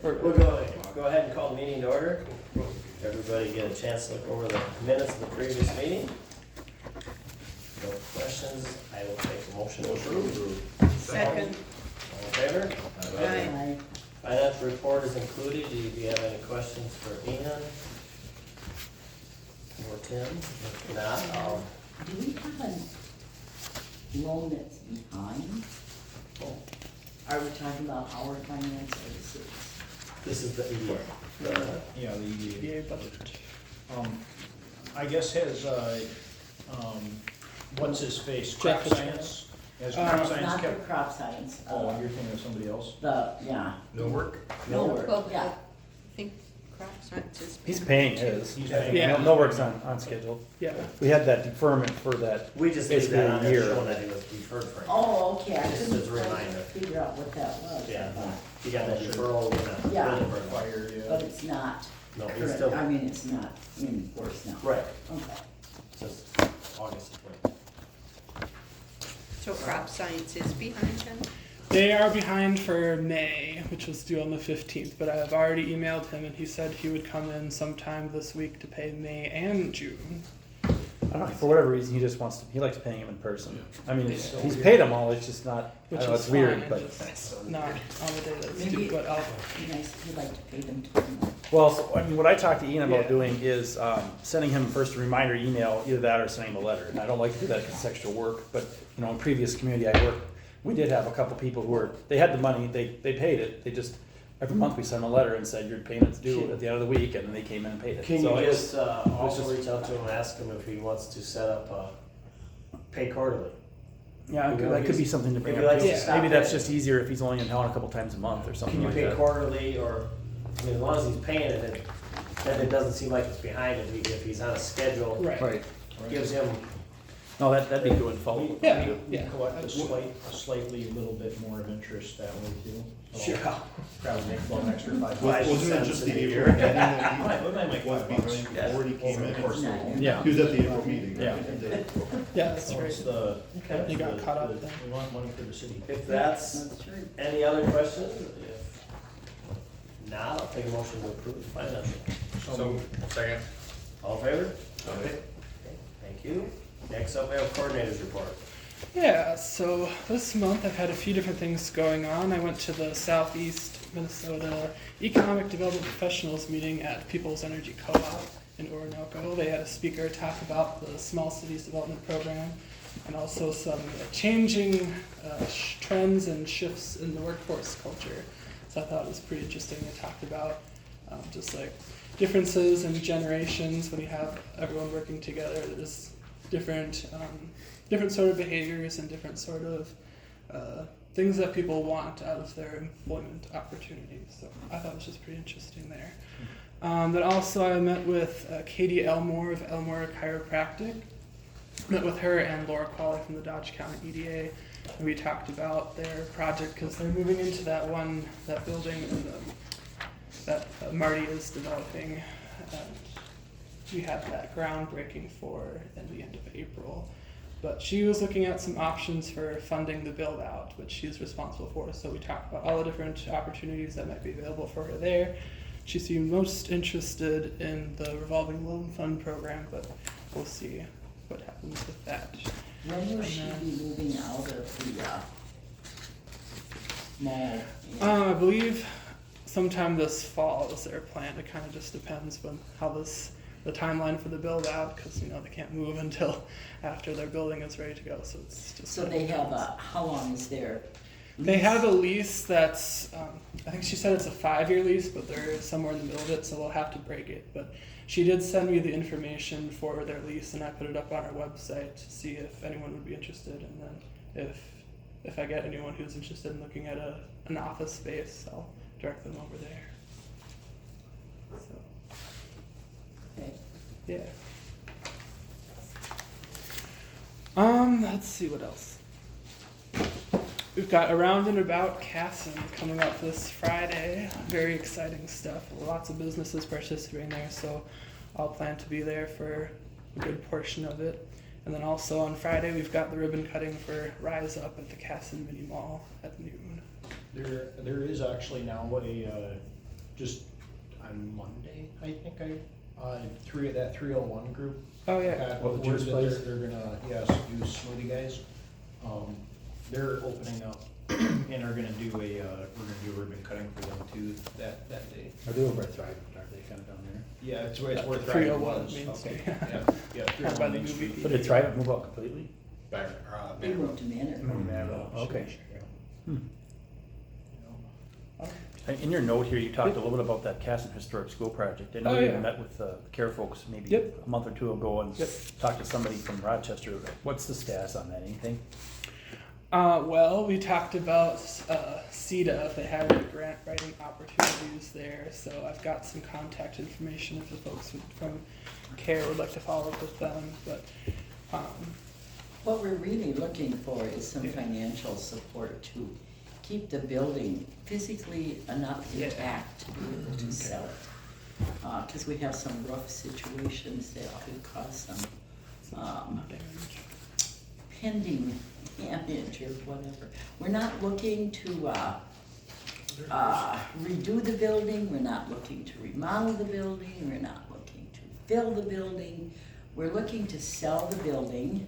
We'll go ahead and call the meeting to order. Everybody get a chance to look over the minutes of the previous meeting. No questions, I will take a motion to approve. Second. All in favor? Aye. Financial report is included. Do you have any questions for Ian? Or Tim? If not, Do we have a loan that's behind? Are we talking about our finance or the city's? this is the EDA. Yeah, the EDA. EDA budget. I guess has, what's his face, crop Jeff. science? Has crop science Not the kept, crop science. oh, you're thinking of somebody else? Yeah. No work? No work, Well, yeah. I think crop science is. He's paying his. He's Yeah. paying. Yeah. No work's on schedule. Yeah. We had that deferment for that. We just need Basically that a on there year. showing that he was deferred for a year. Oh, okay, I Just couldn't as a reminder. figure out what that was. Yeah, but- you got that deferral, you Yeah. know. Fire, But yeah. it's not No, he's current, still, I mean, it's not in force now. right, Okay. since August of 20. So crop science is behind him? They are behind for May, which was due on the 15th, but I have already emailed him and he said he would come in sometime this week to pay May and June. I don't know, for whatever reason, he just wants to, he likes paying him in person. I mean, It's so he's weird. paid them all, it's just not, I Which don't know, is it's weird, fine, but. just not on the day that's Maybe due, but I'll, it'd be nice if you'd like to pay them to. Well, so, I mean, what I talked to Ian about Yeah. doing is sending him first a reminder email, either that or sending him a letter. And I don't like to do that because it's extra work, but, you know, in previous community I worked, we did have a couple people who were, they had the money, they paid it, they just, every month we sent them a letter and said, your payment's due at the end of the week, and then they came in and paid it. Can So you it was- just also reach out to him and ask him if he wants to set up pay quarterly? Yeah, that could be something to bring If up he likes too. to stop Maybe that's it. just easier if he's only in town a couple times a month or something Can you like pay that. quarterly, or, I mean, as long as he's paying it, then it doesn't seem like it's behind him. If he's on a schedule, right, Right, gives him, no, that'd be doing full. yeah, yeah. Collect a slightly little bit more of interest that way too. So sure. Probably make about an extra $5. Wasn't Wasn't it just the $5 a April year? meeting that Might make he was $5. behind Yeah. before he came in? Of course. No. Yeah. He was at the April meeting, Yeah. right? And did- Yeah, that's So it's right. the. Okay. You got caught up the- then. We want money for the city. If that's, That's true. any other questions? If not, I'll take a motion to approve the financial. So, Second. All in favor? Okay. Thank you. Next up, we have coordinators report. Yeah, so this month I've had a few different things going on. I went to the Southeast Minnesota Economic Development Professionals meeting at People's Energy Co-op in Orinoco. They had a speaker talk about the Small Cities Development Program and also some changing trends and shifts in the workforce culture. So I thought it was pretty interesting. They talked about just like differences in generations when you have everyone working together. There's different sort of behaviors and different sort of things that people want out of their employment opportunities. So I thought it was just pretty interesting there. Then also I met with Katie Elmore of Elmore Chiropractic. Met with her and Laura Qualley from the Dodge County EDA. And we talked about their project because they're moving into that building that Marty is developing. And we had that groundbreaking for in the end of April. But she was looking at some options for funding the build out, which she's responsible for. So we talked about all the different opportunities that might be available for her there. She seemed most interested in the revolving loan fund program, but we'll see what happens with that. When will she be moving out of the mall? I believe sometime this fall is their plan. It kind of just depends on how the timeline for the build out, because they can't move until after their building is ready to go. So it's just. So they have how long is their? They have a lease that's, I think she said it's a 5-year lease, but they're somewhere in the middle of it, so they'll have to break it. But she did send me the information for their lease, and I put it up on our website to see if anyone would be interested. And then if I get anyone who's interested in looking at an office space, I'll direct them over there. So, Okay. yeah. Let's see what else. We've got Around and About Casson coming up this Friday. Very exciting stuff. Lots of businesses participating there, so I'll plan to be there for a good portion of it. And then also on Friday, we've got the ribbon cutting for Rise Up at the Casson Mini Mall at noon. There is actually now just on Monday, I think that 301 group. Oh, yeah. Got What, the word juice that place? they're gonna, yes, do smoothie guys. They're opening up and are gonna do we're gonna do a ribbon cutting for them too that day. Are they over at Thrive, aren't they kind of down there? Yeah, it's where Thrive 301 was. Main Street. Yeah, yeah, Out by 301 the Main movie Street. So did Thrive move out completely? They moved to Manor. Okay. Yeah. In your note here, you talked a little bit about that Casson Historic School project. I know Oh, you yeah. met with the CARE folks maybe Yep. a month or two ago and Yep. talked to somebody from Rochester. What's the status on that? Anything? Well, we talked about CEDA, if they have any grant writing opportunities there. So I've got some contact information if the folks from CARE would like to follow up with them. But What we're really looking for is some Yeah. financial support to keep the building physically enough Yeah. intact to be able to sell it. Cause we have some rough situations that could cause some, pending damage or whatever. We're not looking to, redo the building, we're not looking to remodel the building, we're not looking to fill the building. We're looking to sell the building,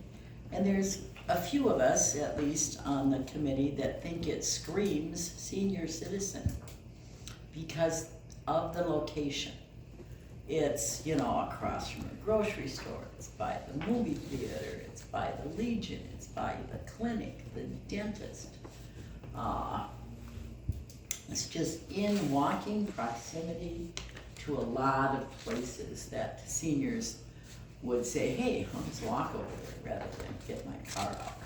and there's a few of us, at least on the committee, that think it screams senior citizen because of the location. It's, across from a grocery store, it's by the movie theater, it's by the Legion, it's by the clinic, the dentist. It's just in walking proximity to a lot of places that seniors would say, hey, I'll just walk over there rather than get my car out.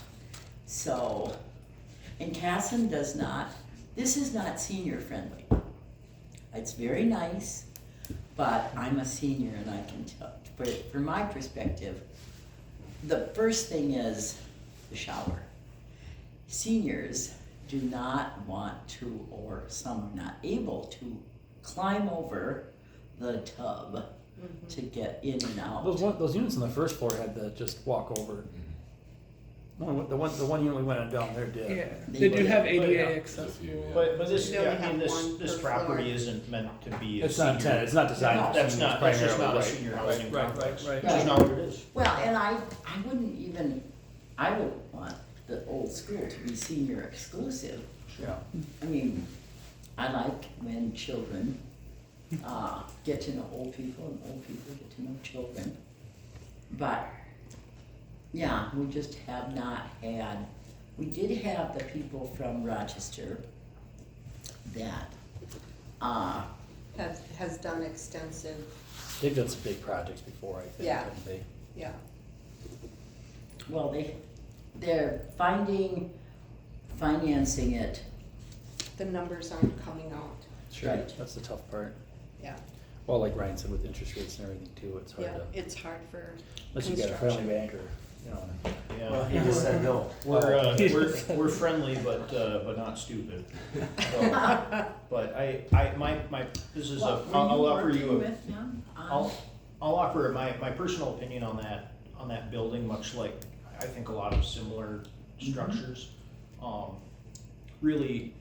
So, and Casson does not, this is not senior friendly. It's very nice, but I'm a senior and I can tell, from my perspective, the first thing is the shower. Seniors do not want to, or some are not able to, climb over the tub to get in and out. Those units on the first floor had the just walk over. The one unit we went down there did. yeah, they do have ADA Yeah. accessible. But this, They only yeah, I mean, have this one this per property floor. isn't meant to be a It's not senior. intended, it's not designed No. for That's seniors not, that's just not a primarily, senior right, housing right, complex, right, which right. is not what it is. Well, and I wouldn't even, I would want the old school to be senior exclusive. Yeah. I mean, I like when children, get to know old people and old people get to know children. But, yeah, we just have not had, we did have the people from Rochester that, Has done extensive, They've done some big projects before, I think, Yeah. haven't they? yeah. well, they're financing it. The numbers aren't coming out, Sure, Right. that's the tough part. yeah. Well, like Ryan said, with interest rates and everything too, it's hard Yeah, to, it's hard for unless you get a friendly construction. banker, you know. Yeah. Well, he just said no. We're friendly, but not stupid. So, but this is What were I'll you offer working you a, with him on? I'll offer my personal opinion on that building, much like I think a lot of similar structures. Really,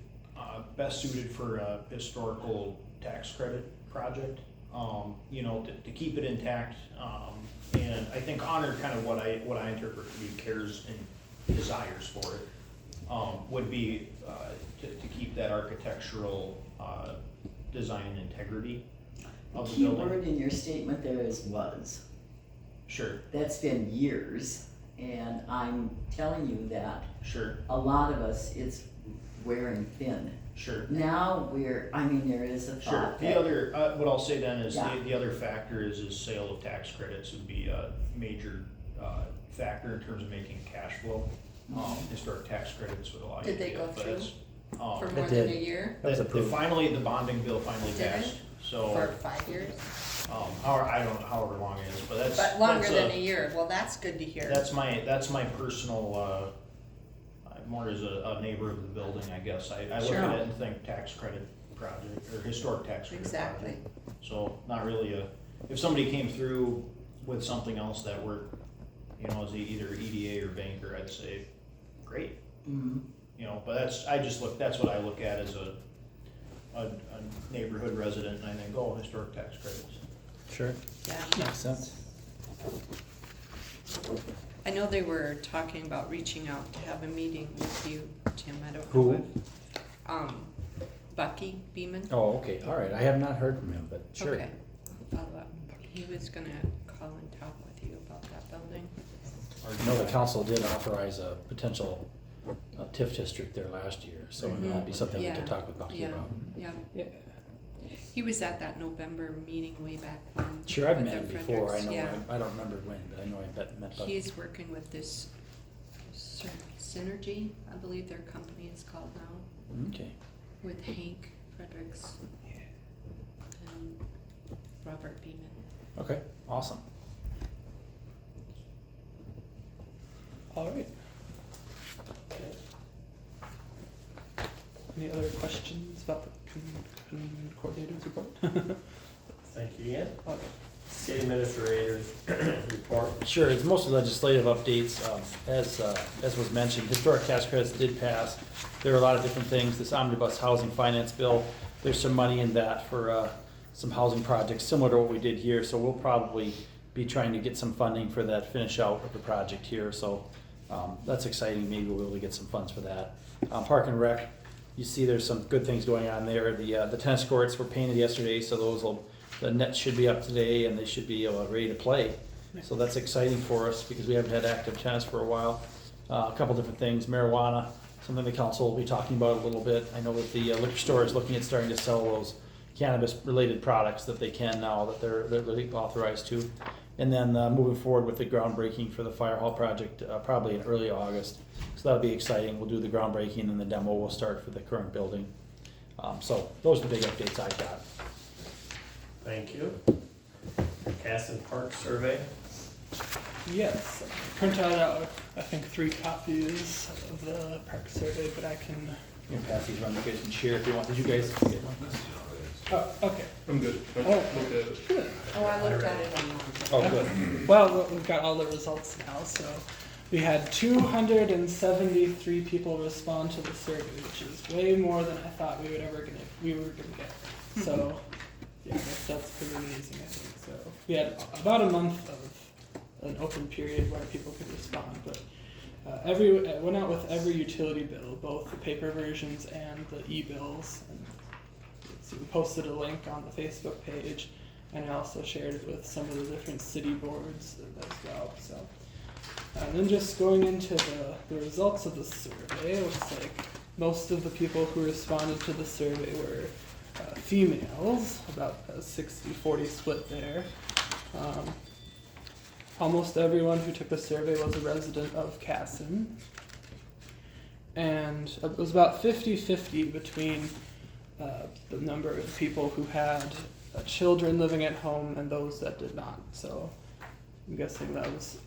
best suited for a historical tax credit project, to keep it intact, and I think honor kind of what I interpret to be CARE's and desires for it, would be, to keep that architectural, design and integrity of the Key building. word in your statement there is was. Sure, That's been years, and I'm telling you that sure, a lot of us, it's wearing thin. sure. Now there is a Sure, thought the that, other, what I'll say then is, Yeah. the other factor is sale of tax credits would be a major, factor in terms of making cash flow. Historic tax credits would allow you to Did they do go that, but through? it's, For It more than did. a year, That was approved. the bonding bill finally Did it? passed, so, for 5 years, I don't know however long it is, but that's. but longer that's than a year, well, that's good to hear. That's my personal, more as a neighbor of the building, I guess. I look Sure. at it and think tax credit project, or historic tax credit project. Exactly. So not really if somebody came through with something else that worked, as either EDA or banker, I'd say, great. Mhm. you know, but that's what I look at as a neighborhood resident, and I think, oh, historic tax credits. Sure, Yeah. makes sense. I know they were talking about reaching out to have a meeting with you, Jim, I don't Who? know if, Bucky Beeman. Oh, okay, all right, I have not heard from him, but sure. Okay. He was gonna call and talk with you about that building. I know the council did authorize a potential TIF district there last year, so it might be something we Yeah. could talk with Bucky Yeah, about. yeah. Yeah. He was at that November meeting way back when. Sure, I've with met him the before, I Fredericks, know, yeah. I don't remember when, but I know I met Bucky. He's working with this Synergy, I believe their company is called now, Okay, with Hank Fredericks and Robert Beeman. okay, awesome. All right. Any other questions about the coordinator's report? Thank you, Ian. Okay. City Administrator's report. Sure, it's mostly legislative updates. As was mentioned, historic tax credits did pass. There are a lot of different things. This omnibus housing finance bill, there's some money in that for some housing projects similar to what we did here. So we'll probably be trying to get some funding for that finish out of the project here. So that's exciting. Maybe we'll be able to get some funds for that. Park and Rec, you see there's some good things going on there. The tennis courts were painted yesterday, so the nets should be up today and they should be ready to play. So that's exciting for us because we haven't had active tennis for a while. A couple different things, marijuana, something the council will be talking about a little bit. I know that the liquor store is looking at starting to sell those cannabis-related products that they can now, that they're authorized to. And then moving forward with the groundbreaking for the fire hall project, probably in early August. So that'll be exciting. We'll do the groundbreaking and the demo will start for the current building. So those are the big updates I got. Thank you. Casson Park Survey. Yes, printed out, I think 3 copies of the park survey, but I can, You can pass these around, you guys can share if you want. Did you guys get one? oh, okay. I'm good. I Oh. looked at it. Good. Oh, I looked at it online. Oh, good. Well, we've got all the results now, so we had 273 people respond to the survey, which is way more than I thought we were gonna get. So, yeah, that's pretty amazing, I think. So we had about a month of an open period where people could respond, but it went out with every utility bill, both the paper versions and the e-bills. And so we posted a link on the Facebook page, and I also shared it with some of the different city boards as well. So, and then just going into the results of the survey, it looks like most of the people who responded to the survey were females, about a 60-40 split there. Almost everyone who took the survey was a resident of Casson. And it was about 50-50 between the number of people who had children living at home and those that did not. So I'm guessing that was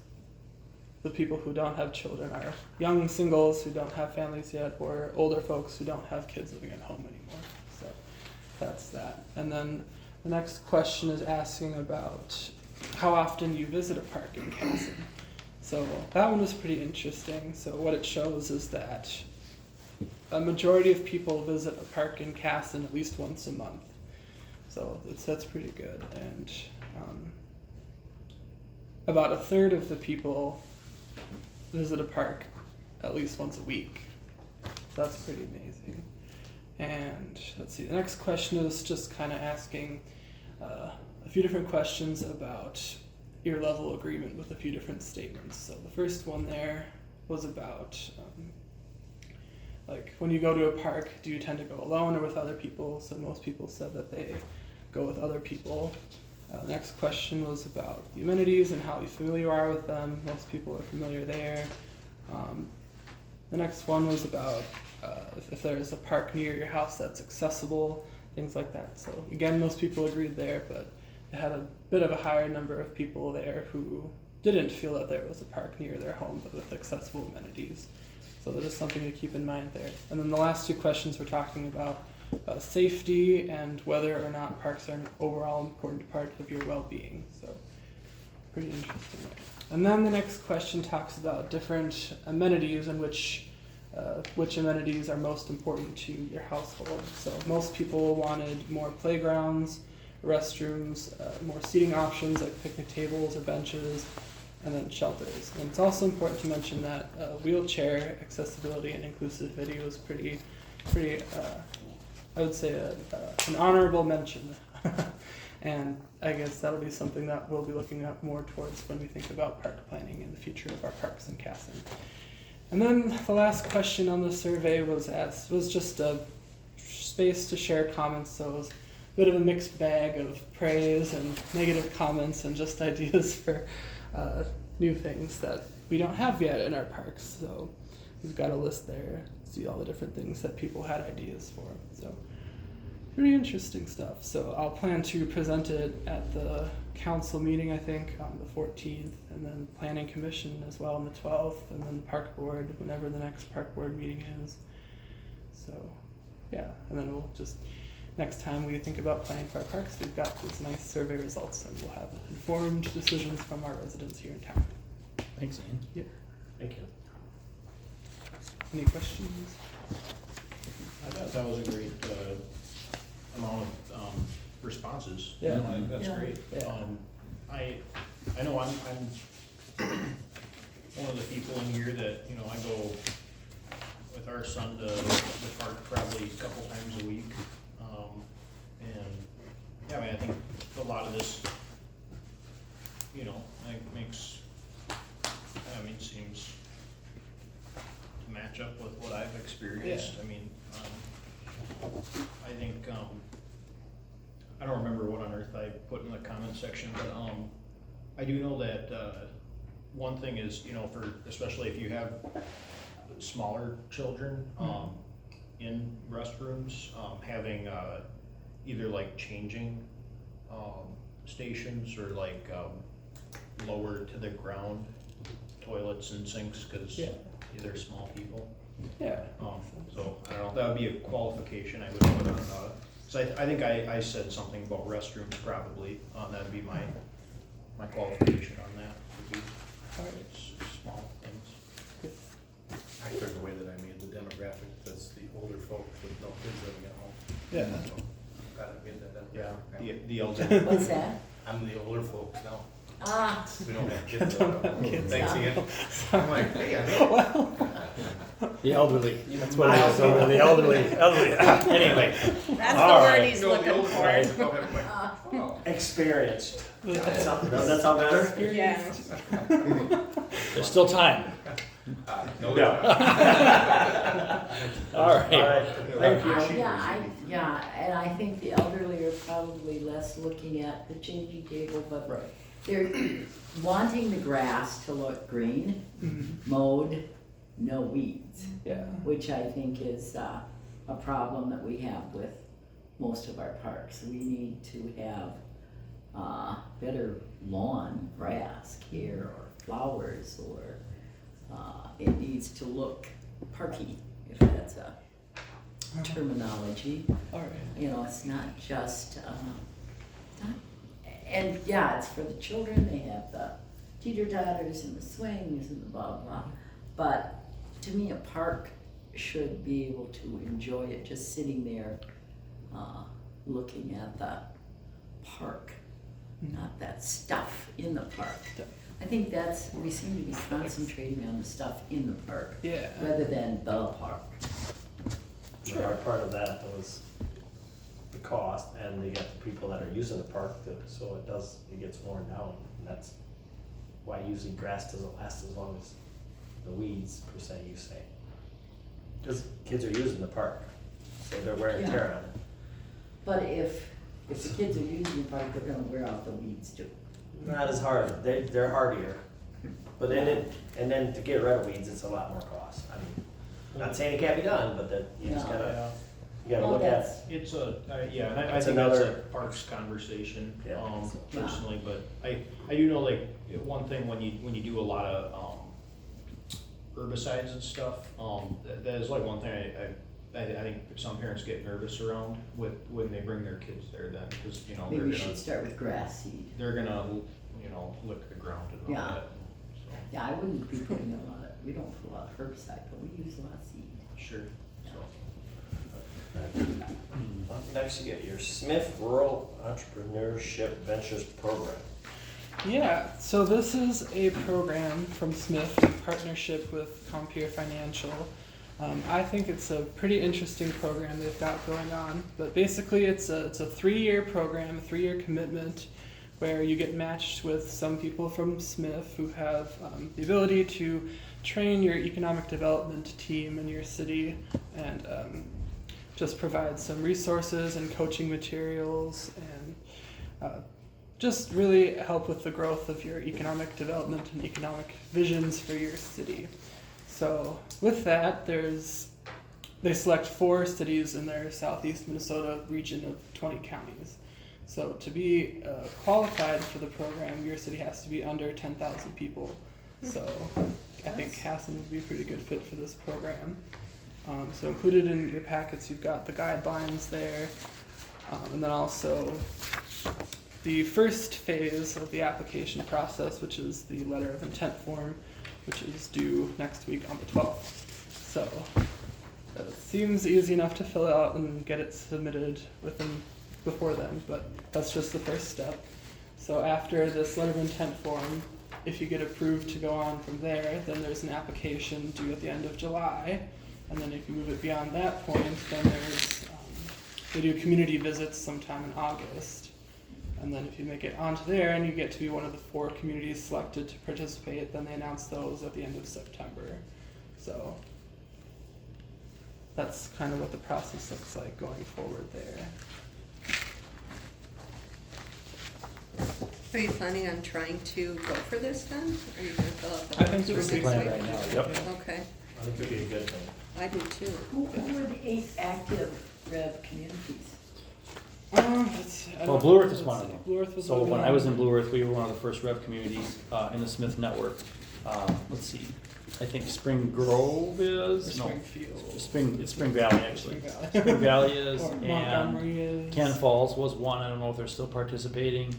the people who don't have children are young singles who don't have families yet, or older folks who don't have kids living at home anymore. So that's that. And then the next question is asking about how often you visit a park in Casson. So that one was pretty interesting. So what it shows is that a majority of people visit a park in Casson at least once a month. So that's pretty good. And about a third of the people visit a park at least once a week. So that's pretty amazing. And let's see, the next question is just kind of asking a few different questions about your level of agreement with a few different statements. So the first one there was about like when you go to a park, do you tend to go alone or with other people? So most people said that they go with other people. The next question was about the amenities and how familiar you are with them. Most people are familiar there. The next one was about if there's a park near your house that's accessible, things like that. So again, most people agreed there, but it had a bit of a higher number of people there who didn't feel that there was a park near their home, but with accessible amenities. So that is something to keep in mind there. And then the last 2 questions were talking about safety and whether or not parks are an overall important part of your well-being. So pretty interesting. And then the next question talks about different amenities in which which amenities are most important to your household. So most people wanted more playgrounds, restrooms, more seating options like picnic tables or benches, and then shelters. And it's also important to mention that wheelchair accessibility and inclusivity was pretty, I would say, an honorable mention. And I guess that'll be something that we'll be looking at more towards when we think about park planning and the future of our parks in Casson. And then the last question on the survey was just a space to share comments. So it was a bit of a mixed bag of praise and negative comments and just ideas for new things that we don't have yet in our parks. So we've got a list there, see all the different things that people had ideas for. So pretty interesting stuff. So I'll plan to present it at the council meeting, I think, on the 14th, and then planning commission as well on the 12th, and then park board whenever the next park board meeting is. So yeah, and then we'll just, next time we think about planning for our parks, we've got these nice survey results and we'll have informed decisions from our residents here in town. Thanks, Ian. Yep. Thank you. Any questions? I thought that was a great amount of responses. Yeah. That's Yeah. great. Yeah. I know I'm one of the people in here that, you know, I go with our son to the park probably a couple times a week. And yeah, I mean, I think a lot of this, you know, like seems to match up with what I've experienced. Yeah. I mean, I think, I don't remember what on earth I put in the comment section, but, I do know that, one thing is, you know, especially if you have smaller children, in restrooms, having, either like changing, stations or like, lower to the ground toilets and sinks, cause Yeah. they're small people. Yeah. So, I don't know, that would be a qualification I would put on, so I think I said something about restrooms probably, that'd be my qualification on that, would be small things. I took away that I made the demographic, that's the older folks with no kids living at home. Yeah. So, gotta get that Yeah, demographic. the elderly. What's that? I'm the older folks now, Ah, we don't have kids living at home. kids Thanks now. again. I'm like, hey, I know. The elderly, that's what it is, over the elderly. Anyway, That's All the word right. he's No, the looking older for. folks, go ahead, Mike. Oh. Experienced. Does that sound better? Yeah. there's still time. No, Yeah. All All right. right, thank you. yeah, and I think the elderly are probably less looking at the changing table, but Right. they're wanting the grass to look green, mowed, no weeds, Yeah. which I think is a problem that we have with most of our parks. We need to have better lawn, grass care, or flowers, or it needs to look parky, if that's a terminology. All right. You know, it's not just, and yeah, it's for the children, they have the teeter-totters and the swings and the blah, blah. But to me, a park should be able to enjoy it just sitting there, looking at the park, not that stuff in the park. I think we seem to be concentrating on the stuff in the park Yeah. rather than the park. Sure. Part of that was the cost, and you got the people that are using the park, so it gets worn down, and that's why usually grass doesn't last as long as the weeds, per se, you say. Because kids are using the park, so they're wearing and tear on it. But if the kids are using the park, they're gonna wear out the weeds too. Not as hard, they're hardier, but then to get rid of weeds, it's a lot more cost. I mean, I'm not saying it can't be done, but that you just No. gotta, you gotta Well, look at. that's- It's yeah, and I It's think that's a another- parks conversation, Yeah. personally, but I do know, like, one thing when you do a lot of, herbicides and stuff, that is like one thing I think some parents get nervous around when they bring their kids there then, cause, you know, Maybe we should start with grass seed. they're gonna, you know, lick the ground and all Yeah. that, so. Yeah, I wouldn't be putting a lot of we don't put a lot of herbicide, but we use a lot of seed. Sure. Up next, you get your Smith Rural Entrepreneurship Ventures Program. Yeah, so this is a program from Smith in partnership with Compeer Financial. I think it's a pretty interesting program they've got going on, but basically it's a 3-year program, a 3-year commitment, where you get matched with some people from Smith who have the ability to train your economic development team in your city and just provide some resources and coaching materials and just really help with the growth of your economic development and economic visions for your city. So with that, they select 4 cities in their southeast Minnesota region of 20 counties. So to be qualified for the program, your city has to be under 10,000 people. So I think Hassan would be a pretty good fit for this program. So included in your packets, you've got the guidelines there, and then also the first phase of the application process, which is the letter of intent form, which is due next week on the 12th. So it seems easy enough to fill out and get it submitted before then, but that's just the first step. So after this letter of intent form, if you get approved to go on from there, then there's an application due at the end of July. And then if you move it beyond that point, then they do community visits sometime in August. And then if you make it onto there and you get to be one of the 4 communities selected to participate, then they announce those at the end of September. So that's kind of what the process looks like going forward there. Are you planning on trying to go for this then? Are you gonna fill out the I think forms this for is next the week? plan right now, yep. Okay, I think it'd be a good thing. I do too. Who were the 8 active Rev communities? Well, Blue Earth is one of them. Blue Earth was So one when of I was them. in Blue Earth, we were one of the first Rev communities in the Smith network. Let's see, I think Spring Grove is, no, Springfield. it's Spring Valley actually. Spring Valley. Spring Valley is, Or and Montgomery is. Cannon Falls was one, I don't know if they're still participating.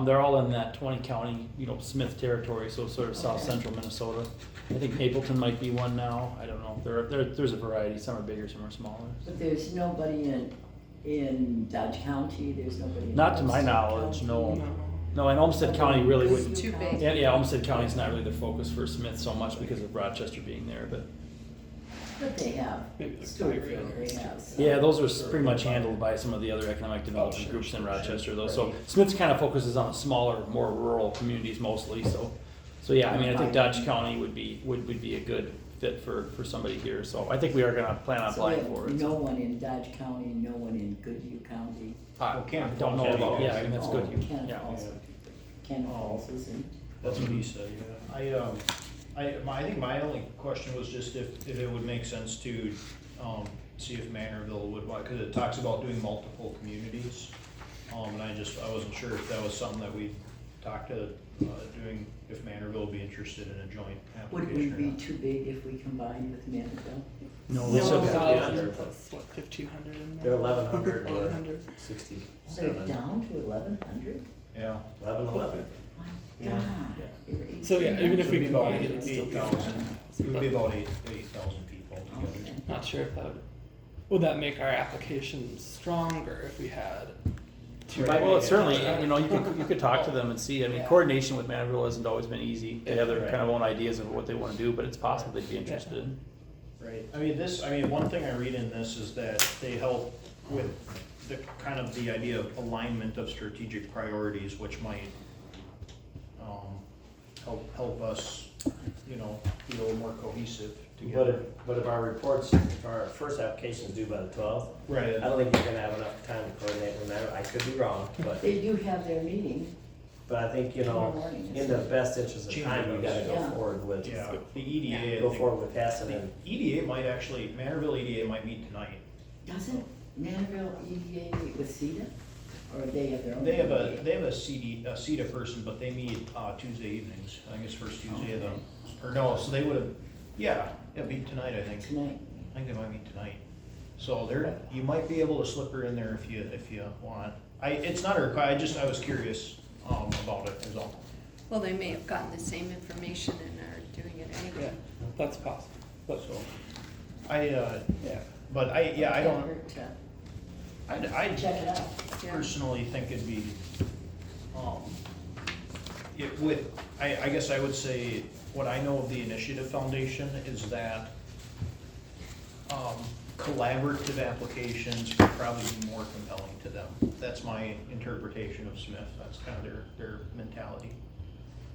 They're all in that 20 county, Smith territory, so sort of south Okay. central Minnesota. I think Mapleton might be one now, I don't know, there's a variety, some are bigger, some are smaller. But there's nobody in Dodge County, there's nobody in. Not to my Olmsted knowledge, County? no. No. No, and Olmsted County really This wouldn't, Too new big. county. yeah, Olmsted County's not really the focus for Smith so much because of Rochester being there, but. But they have, Maybe the Stewartfield, Prairie they Owners. have. some. Yeah, those are pretty much handled by some of the other economic development groups in Rochester though, so Smith's kind of focuses on smaller, more rural communities mostly, so yeah, I mean, I think Dodge County would be a good fit for somebody here, so I think we are gonna plan on So we applying have for it. no one in Dodge County, no one in Goodhue County. I Well, Cannon don't know Falls, about, yeah. yeah, I mean, that's good, Cannon yeah. Falls. Cannon Falls is in. That's what he said, yeah. I think my only question was just if it would make sense to, see if Manorville would want, cause it talks about doing multiple communities. And I wasn't sure if that was something that we talked to, doing, if Manorville would be interested in a joint Would we application or be not. too big if we combined with Manorville? No, No, this will be- that's what, 1,500 in there? They're 1,100 or 1,100. 67. They're down to 1,100? Yeah. 11. My Yeah. God. Yeah. They were So yeah, even if So we it'd be about combined it, it'd still be 8,000. It would be about 8,000 people together. Okay. Not sure if that would that make our application stronger if we had two? Well, it's certainly, you could talk to them and see, I mean, Yeah. coordination with Manorville hasn't always been easy. They have their Right. kind of own ideas of what they wanna do, but it's possible they'd be interested. Right, one thing I read in this is that they help with the kind of the idea of alignment of strategic priorities, which might, help us, be a little more cohesive together. But if our first application is due by the 12th, Right. I don't think you're gonna have enough time to coordinate with that. I could be wrong, but They do have their meeting I think, tomorrow morning. in the best interest of time, you gotta go Yeah. forward with, Yeah, the EDA, I go think, forward with Hassan and the EDA might actually, Manorville EDA might meet tonight. Doesn't Manorville EDA meet with CETA? Or they have their own? They have EDA? a CETA person, but they meet, Tuesday evenings, I think it's first Tuesday of or no, so they would've, it'd be tonight, I think. Tonight. I think they might meet tonight. So you might be able to slip her in there if you want. It's not a requirement, I was curious, about it, is all. Well, they may have gotten the same information in our doing it Yeah, anyway. that's possible. But So, I, yeah, but I Can't don't, hurt to I check it out. Yeah. personally think it'd be, it would, I guess I would say, what I know of the Initiative Foundation is that collaborative applications could probably be more compelling to them. That's my interpretation of Smith, that's kind of their mentality.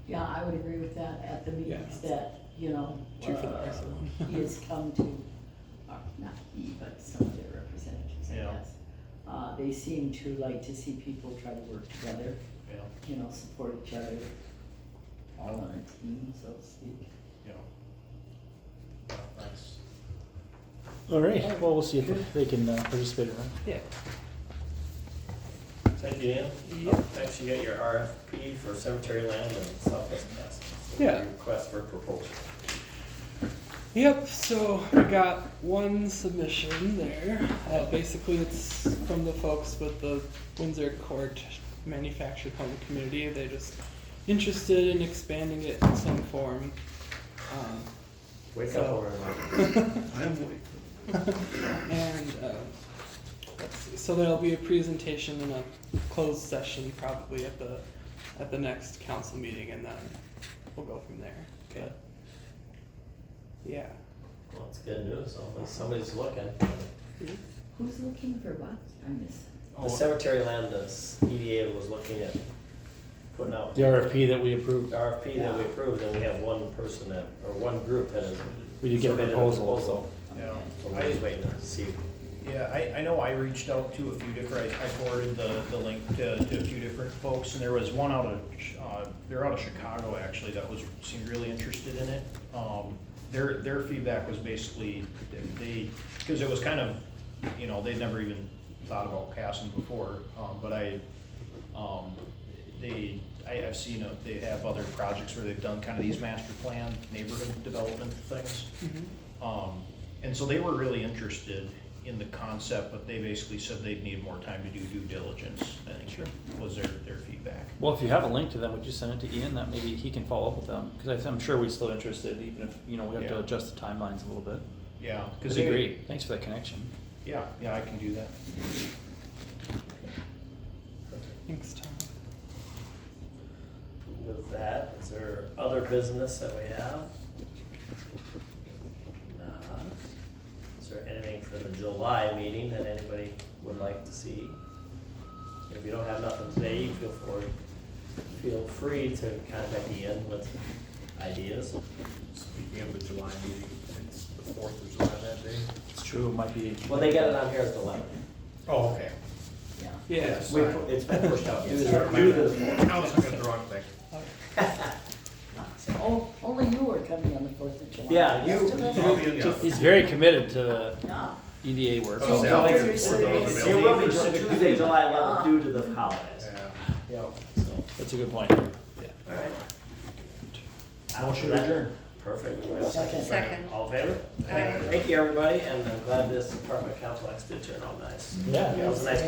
Yeah, I would agree with that at the meetings Yeah. that, you know, Two for the price of one. he has come to, or not he, but some of their representatives, I Yeah. guess. They seem to like to see people try to work together, Yeah, you know, support each other, all on a team, so to speak. yeah. That's, All right, well, we'll see if they can participate or not. yeah. Thank you, Ian. Yep. Next, you got your RFP for cemetery land and Southwest Castle. Yeah. Request for proposal. Yep, so we got one submission there. Basically, it's from the folks with the Windsor Court Manufactured Home Community. They're just interested in expanding it in some form. Wake up So- over there. I'm waiting. And let's see, so there'll be a presentation in a closed session probably at the next council meeting, and then we'll go from there. Okay. But, yeah. Well, it's good news, so somebody's looking. Who's looking for what? I miss. The cemetery land, this EDA was looking at putting out. The RFP that we approved, The RFP that we approved, and we have one person that, or one group that has. we did get a submitted proposal, so. yeah. So we're just waiting to see. Yeah, I know I reached out to a few different, I forwarded the link to a few different folks, and there was one out of, they're out of Chicago actually, that seemed really interested in it. Their feedback was basically, because it was kind of, you know, they'd never even thought about casting before, but I've seen, they have other projects where they've done kind of these master plan neighborhood development things. And so they were really interested in the concept, but they basically said they'd need more time to do due diligence, I think was their feedback. Well, if you have a link to them, would you send it to Ian, that maybe he can follow up with them? Because I'm sure we're still interested, even if, you know, we have to Yeah. adjust the timelines a little bit. Yeah. Because they agree, thanks for that connection. Yeah, I can do that. Thanks, Tom. With that, is there other business that we have? Is there anything for the July meeting that anybody would like to see? If you don't have nothing today, you feel free to contact Ian with ideas. Speaking of the July meeting, it's the 4th of July that day. It's true, it might be. Well, they got it on here as the 11th. Oh, okay. Yeah. Yeah. It's been pushed out. It's Due to the 4th. I was looking at the wrong thing. Oh, only you were coming on the 4th of July. Yeah, you- Rest of us- I'll be in the office. He's very committed to the Yeah. EDA work. Oh, so- yeah. It Available. will be Tuesday, July 11th, due to the holidays. Yeah. Yep, so, That's a good point. alright. Motion adjourned. Perfect. We have a Second. Second. All in favor? Aye. Thank you, everybody, and I'm glad this apartment complex did turn out nice. Yeah. That was a nice